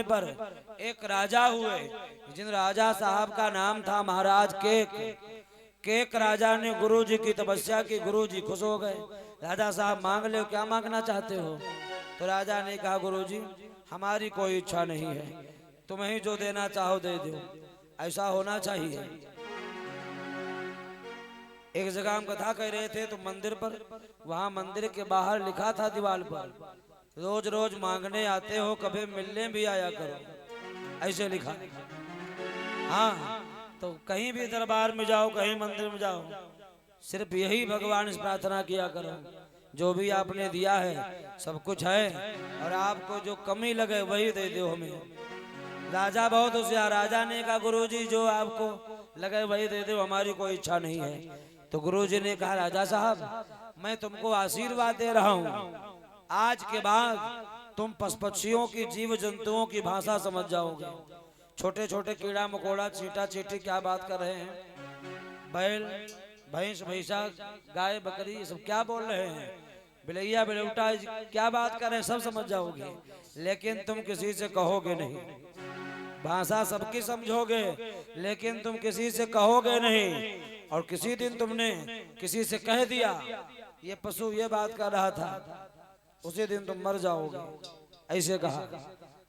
पर एक राजा हुए, जिन राजा साहब का नाम था महाराज केक। केक राजा ने गुरुजी की तपस्या की, गुरुजी खुश हो गए। राजा साहब मांग ले, क्या मांगना चाहते हो? तो राजा ने कहा गुरुजी हमारी कोई इच्छा नहीं है, तुम्हें ही जो देना चाहो दे दो, ऐसा होना चाहिए। एक जगह हम कथा कह रहे थे तो मंदिर पर, वहां मंदिर के बाहर लिखा था दीवार पर, रोज रोज मांगने आते हो कभी मिलने भी आया करो, ऐसे लिखा। हाँ, तो कहीं भी दरबार में जाओ, कहीं मंदिर में जाओ, सिर्फ यही भगवान से प्रार्थना किया करो, जो भी आपने दिया है सब कुछ है, और आपको जो कमी लगे वही दे दो हमें। राजा बहुत होशियार, राजा ने कहा गुरुजी जो आपको लगे वही दे दो, हमारी कोई इच्छा नहीं है। तो गुरुजी ने कहा राजा साहब मैं तुमको आशीर्वाद दे रहा हूँ, आज के बाद तुम पशुपक्षियों की, जीव जंतुओं की भाषा समझ जाओगे। छोटे छोटे कीड़ा मकोड़ा, चींटा चींटी क्या बात कर रहे हैं, बैल भैंस भैंसा, गाय बकरी, ये सब क्या बोल रहे हैं, बिलैया बिलौटा क्या बात कर रहे हैं, सब समझ जाओगे। लेकिन तुम किसी से कहोगे नहीं, भाषा सबकी समझोगे लेकिन तुम किसी से कहोगे नहीं। और किसी दिन तुमने किसी से कह दिया ये पशु ये बात कर रहा था, उसी दिन तुम मर जाओगे, ऐसे कहा।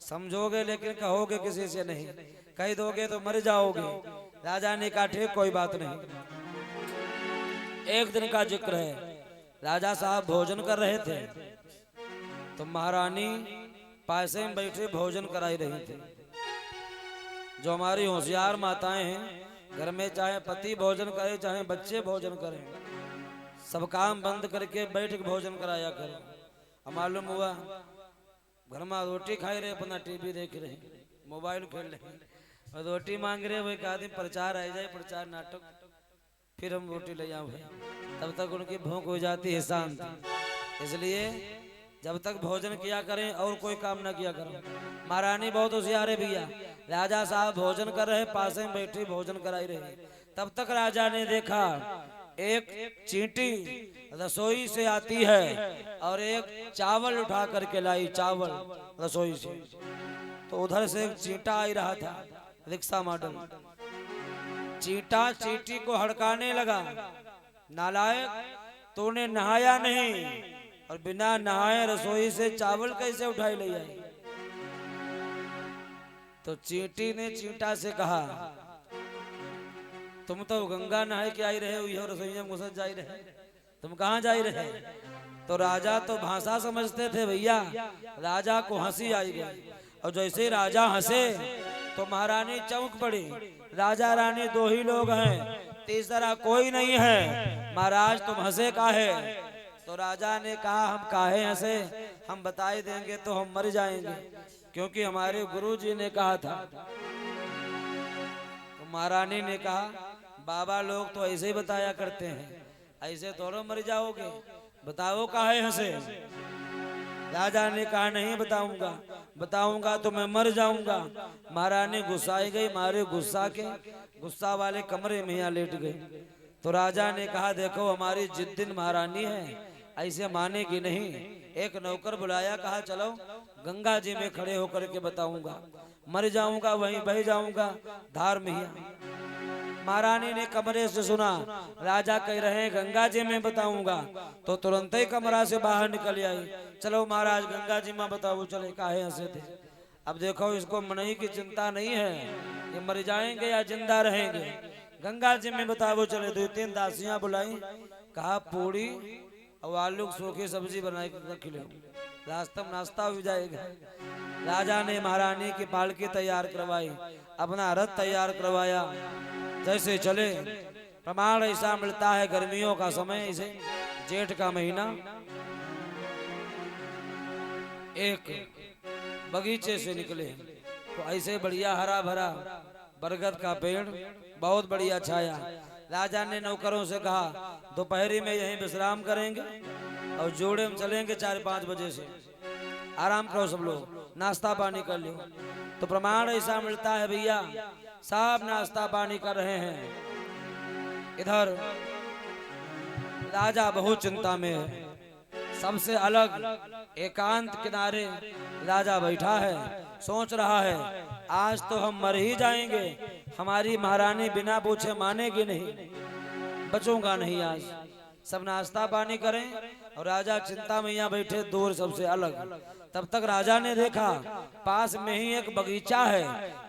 समझोगे लेकिन कहोगे किसी से नहीं, कह दोगे तो मर जाओगे। राजा ने कहा ठीक कोई बात नहीं। एक दिन का जिक्र है, राजा साहब भोजन कर रहे थे तो महारानी पासे में बैठे भोजन कराई रही थी। जो हमारी होशियार माताएं हैं, घर में चाहे पति भोजन करे चाहे बच्चे भोजन करें, सब काम बंद करके बैठ के भोजन कराया करो। मालूम हुआ घर में रोटी खाई रहे, अपना टीवी देख रहे, मोबाइल खेल रहे, और रोटी मांग रहे, वो एक आदमी प्रचार आ जाए, प्रचार नाटक, फिर हम रोटी ले जाओ, तब तक उनकी भूख हो जाती है शांत। इसलिए जब तक भोजन किया करें और कोई काम ना किया करें। महारानी बहुत होशियार है भैया, राजा साहब भोजन कर रहे, पास में बैठी भोजन कराई रहे। तब तक राजा ने देखा एक चींटी रसोई से आती है और एक चावल उठा करके लाई, चावल रसोई से। तो उधर से एक चींटा आ रहा था, रिक्शा मॉडल। चींटा चींटी को हड़काने लगा, नालायक तूने नहाया नहीं और बिना नहाए रसोई से चावल कैसे उठाई ले आई? तो चींटी ने चींटा से कहा तुम तो गंगा नहाए के आई रहे हो, यह रसोई में घुस जाई रहे, तुम कहाँ जाई रहे? तो राजा तो भाषा समझते थे भैया, राजा को हंसी आई गई, और जैसे राजा हंसे तो महारानी चौंक पड़ी। राजा रानी दो ही लोग हैं, तीसरा कोई नहीं है, महाराज तुम हंसे काहे? तो राजा ने कहा हम काहे हंसे, हम बताई देंगे तो हम मर जाएंगे, क्योंकि हमारे गुरुजी ने कहा था। तो महारानी ने कहा बाबा लोग तो ऐसे ही बताया करते हैं, ऐसे थोड़ा मर जाओगे, बताओ काहे हंसे? राजा ने कहा नहीं बताऊंगा, बताऊंगा तो मैं मर जाऊंगा। महारानी गुस्साई गई, मारे गुस्सा वाले कमरे में यहाँ लेट गए। तो राजा ने कहा देखो हमारी जिद्दिन महारानी है, ऐसे मानेगी नहीं। एक नौकर बुलाया, कहा चलो गंगा जी में खड़े होकर के बताऊंगा, मर जाऊंगा वहीं बह जाऊंगा धार में ही। महारानी ने कमरे से सुना राजा कह रहे हैं गंगा जी में बताऊंगा, तो तुरंत ही कमरा से बाहर निकल आई, चलो महाराज गंगा जी में बताओ। चले काहे हंसे थे? अब देखो इसको मनई की चिंता नहीं है, ये मर जाएंगे या जिंदा रहेंगे। गंगा जी में बताओ। चले दो तीन दासियां बुलाई, कहा पूड़ी और आलू की सूखी सब्जी बनाई रख लो, रास्ता में नाश्ता हो जाएगा। राजा ने महारानी की पालकी तैयार करवाई, अपना रथ तैयार करवाया, जैसे चले। प्रमाण ऐसा मिलता है गर्मियों का समय, इसे जेठ का महीना, एक बगीचे से निकले तो ऐसे बढ़िया हरा भरा बरगद का पेड़, बहुत बढ़िया छाया। राजा ने नौकरों से कहा दोपहरी में यहीं विश्राम करेंगे और जोड़े में चलेंगे 4-5 बजे से, आराम करो सब लोग, नाश्ता पानी कर लो। तो प्रमाण ऐसा मिलता है भैया, सब नाश्ता पानी कर रहे हैं। इधर राजा बहुत चिंता में है, सबसे अलग एकांत किनारे राजा बैठा है। सोच रहा है आज तो हम मर ही जाएंगे, हमारी महारानी बिना पूछे मानेगी नहीं, बचूंगा नहीं आज। सब नाश्ता पानी करें और राजा चिंता में यहाँ बैठे दूर सबसे अलग। तब तक राजा ने देखा पास में ही एक बगीचा है,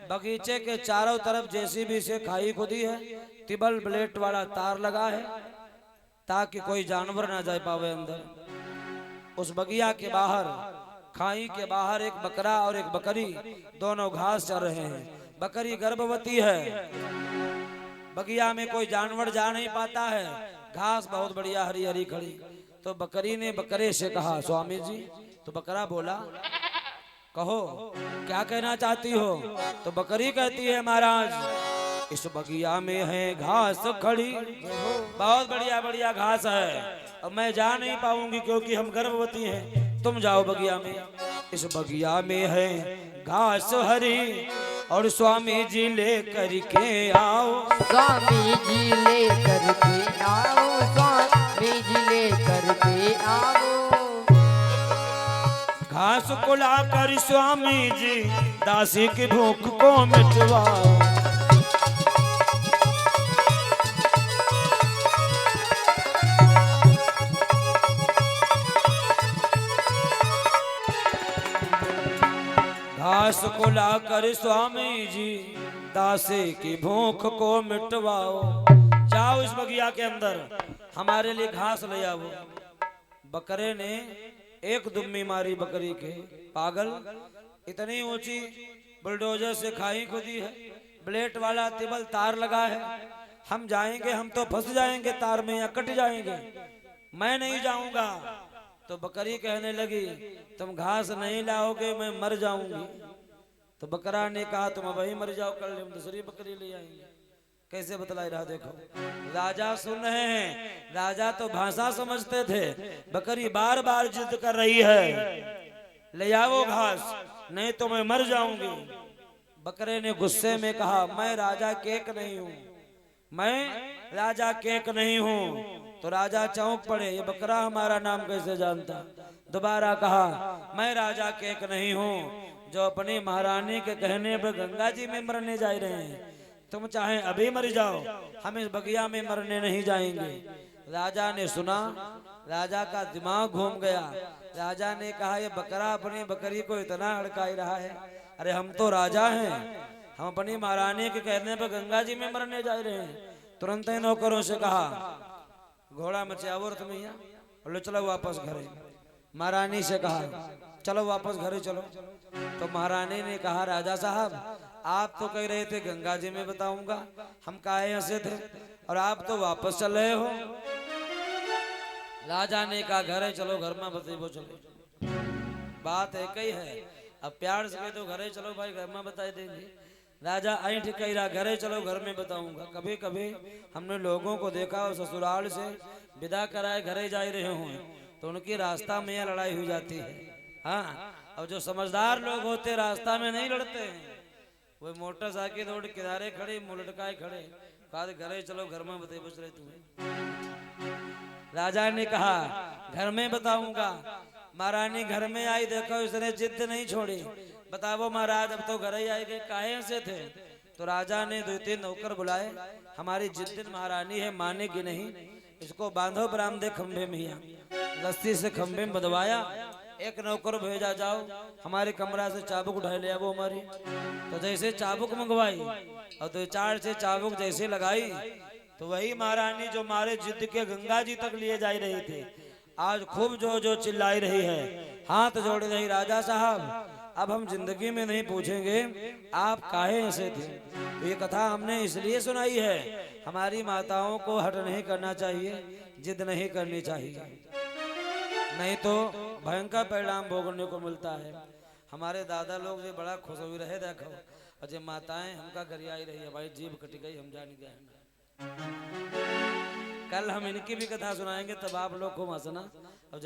बगीचे के चारों तरफ जेसीबी से खाई खुदी है, टिबल ब्लेड वाला तार लगा है ताकि कोई जानवर ना जा पावे अंदर। उस बगिया के बाहर, खाई के बाहर एक बकरा और एक बकरी दोनों घास चर रहे हैं। बकरी गर्भवती है, बगिया में कोई जानवर जा नहीं पाता है, घास बहुत बढ़िया हरी हरी खड़ी। तो बकरी ने बकरे से कहा स्वामी जी, तो बकरा बोला कहो क्या कहना चाहती हो। तो बकरी कहती है महाराज इस बगिया में है घास खड़ी, बहुत बढ़िया बढ़िया घास है, अब मैं जा नहीं पाऊंगी क्योंकि हम गर्भवती हैं, तुम जाओ बगिया में। इस बगिया में है घास हरी और स्वामी जी ले करके आओ, स्वामी जी ले करके आओ, स्वामी जी ले करके आओ। घास को लाकर स्वामी जी दासी की भूख को मिटवाओ। घास को लाकर स्वामी जी दासी की भूख को मिटवाओ। जाओ इस बगिया के अंदर हमारे लिए घास ले आओ। बकरे ने एक दुम्मी मारी बकरी के, पागल इतनी ऊंची बुलडोजर से खाई खुदी है, ब्लेड वाला तिबल तार लगा है, हम जाएंगे हम तो फंस जाएंगे तार में या कट जाएंगे, मैं नहीं जाऊंगा। तो बकरी कहने लगी तुम घास नहीं लाओगे मैं मर जाऊंगी। तो बकरा ने कहा तुम वही मर जाओ, कल हम दूसरी बकरी ले आएंगे। कैसे बतलाई रहा देखो, राजा सुन रहे हैं, राजा तो भाषा समझते थे। बकरी बार बार जिद कर रही है ले आओ घास नहीं तो मैं मर जाऊंगी। बकरे ने गुस्से में कहा मैं राजा केक नहीं हूं, मैं राजा केक नहीं हूं। तो राजा चौंक पड़े, ये बकरा हमारा नाम कैसे जानता। दोबारा कहा मैं राजा केक नहीं हूं जो अपनी महारानी के कहने पर गंगा जी में मरने जा रहे हैं, तुम चाहे अभी मर जाओ हम इस बगिया में मरने नहीं जाएंगे। राजा ने सुना, राजा का दिमाग घूम गया। राजा ने कहा ये बकरा अपनी बकरी को इतना हड़काई रहा है, अरे हम तो राजा हैं, हम अपनी महारानी के कहने पर गंगा जी में मरने जा रहे हैं। तुरंत ही नौकरों से कहा घोड़ा मचाओ तुम यहाँ बोले चलो वापस घरे। महारानी से कहा चलो वापस घरे चलो। तो महारानी ने कहा राजा साहब आप तो कह रहे थे गंगा जी में बताऊंगा, हम काहे हंसे थे और आप तो वापस चल रहे हो। राजा ने कहा घरे चलो घर में बताइए चलो, बात एक ही है, अब प्यार से कह दो घरे चलो भाई घर में बता देंगे। राजा ऐठ कह रहा घरे चलो घर में बताऊंगा। कभी कभी हमने लोगों को देखा और ससुराल से विदा कराए घरे जा रहे हों तो उनकी रास्ता में लड़ाई हो जाती है। हाँ, और जो समझदार लोग होते रास्ता में नहीं लड़ते हैं, वो मोटरसाइकिल रोड किनारे खड़े मुंह लटकाए खड़े, कहा घरे चलो घर में बताइए बच रहे तुम्हें। राजा ने कहा घर में बताऊंगा। महारानी घर में आई, देखो उसने जिद नहीं छोड़ी, बताओ महाराज अब तो घर ही आए गए, काहे से थे। तो राजा ने 2-3 नौकर बुलाए, हमारी जिद्दन महारानी है मानेगी नहीं, इसको बांधो बरामदे खंभे में, यहाँ रस्सी से खंभे में बंधवाया। एक नौकर भेजा जाओ हमारे कमरा से चाबुक उठा लिया वो हमारी। तो जैसे चाबुक मंगवाई और 2-4 से चाबुक जैसे लगाई तो वही महारानी जो मारे जिद के गंगा जी तक लिए जा रही थी आज खूब जो चिल्लाई रही है, हाथ जोड़ रही राजा साहब अब हम जिंदगी में नहीं पूछेंगे आप काहे ऐसे थे। तो ये कथा हमने इसलिए सुनाई है, हमारी माताओं को हट नहीं करना चाहिए, जिद नहीं करनी चाहिए, नहीं तो भयंकर परिणाम भोगने को मिलता है। हमारे दादा लोग जो बड़ा खुश हुए रहे देखो, और जो माताएं हमका घर आई रही है भाई जीभ कट गई हम जान गए। कल हम इनकी भी कथा सुनाएंगे तब आप लोग को हंसना। और